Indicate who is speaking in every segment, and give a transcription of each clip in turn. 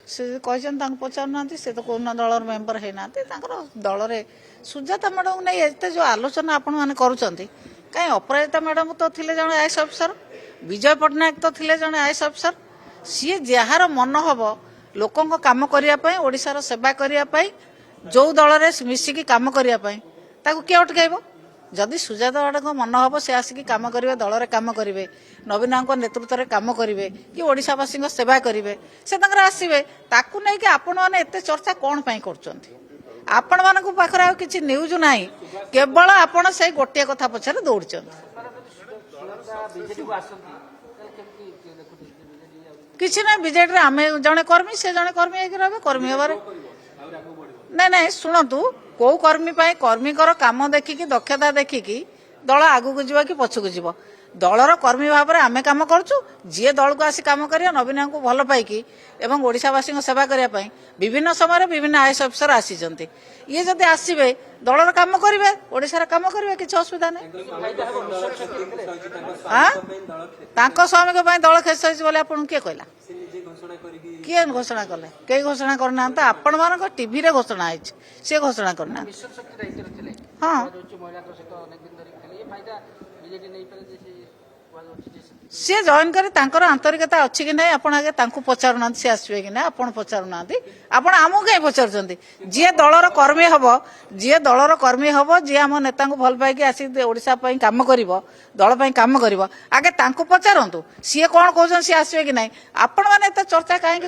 Speaker 1: से कहते पचारूना से तो कौन दलर मेम्बर होना दल में सुजाता मैडम को नहीं एत जो आलोचना आपण मैंने करुँच कहीं अपराजिता मैडम तो थे जड़े आईएएस अफिसर विजय पट्टनायक तो थे जड़े आईएएस अफिसर सी जार मन हम लोकों काम करने ओडिशार सेवा करने जो दल में मिसिकी काम करने किए अटकैब जदि सुजाता मैडम को मन हम से आसिक कम करेंगे दल में कम करेंगे नवीन नेतृत्व में कम करेंगे कि ओडिशावासी सेवा करेंगे से आसवे ताकू नहीं कि आपण मैंने एत चर्चा कौन कर आपण मान पाखे किसी न्यूज ना केवल आपण से गोटे कथा पछारे दौड़ किसी ना बीजेडी आम जड़े कर्मी से जड़े कर्मी रहे कर्मी हबार नहीं नहीं शुणु कौ कर्मी कर्मीकर काम देखिकी दक्षता देखिकी दल आगू जावा कि पछकू जीव दलर कर्मी भाव में आम कम करुँ जी दल को आसी कम कर नवीन को भल पाइकी एवं ओडिशावासी सेवा करने विभिन्न समय विभिन्न आईएएस अफिसर आसी ये जब आसवे दलर कम करेंगे ओडिशार कम करेंगे किसी असुविधा नहीं श्रमिक दल खेस बोले आपन किए कहला किए घोषणा कले कई घोषणा करना आपण मान टीवी रे घोषणा है सी घोषणा करना हाँ सी जॉइन कर आंतरिकता अच्छी कि नहीं आपण आगे पचारूना सी आसवे कि ना आपण पचारूना आपण आमको कहीं पचार जी दलर कर्मी हम जी दलर कर्मी हम जी आम नेता को भल पाई आसिक ओडिशा कम कर दल कम कर आगे पचारतु सी कौन कौन सी आसवे कि नहीं आपण मैंने चर्चा कहीं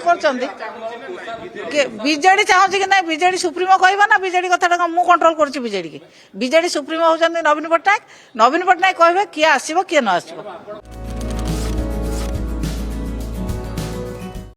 Speaker 1: बीजेडी चाहूँ कि ना बीजेडी सुप्रीमो कहवा ना बीजेडी कथा मुझे कंट्रोल करुँच बीजेडी की बीजेडी सुप्रीमो होती नवीन पट्टनायक कहे किए आसो किए न आसो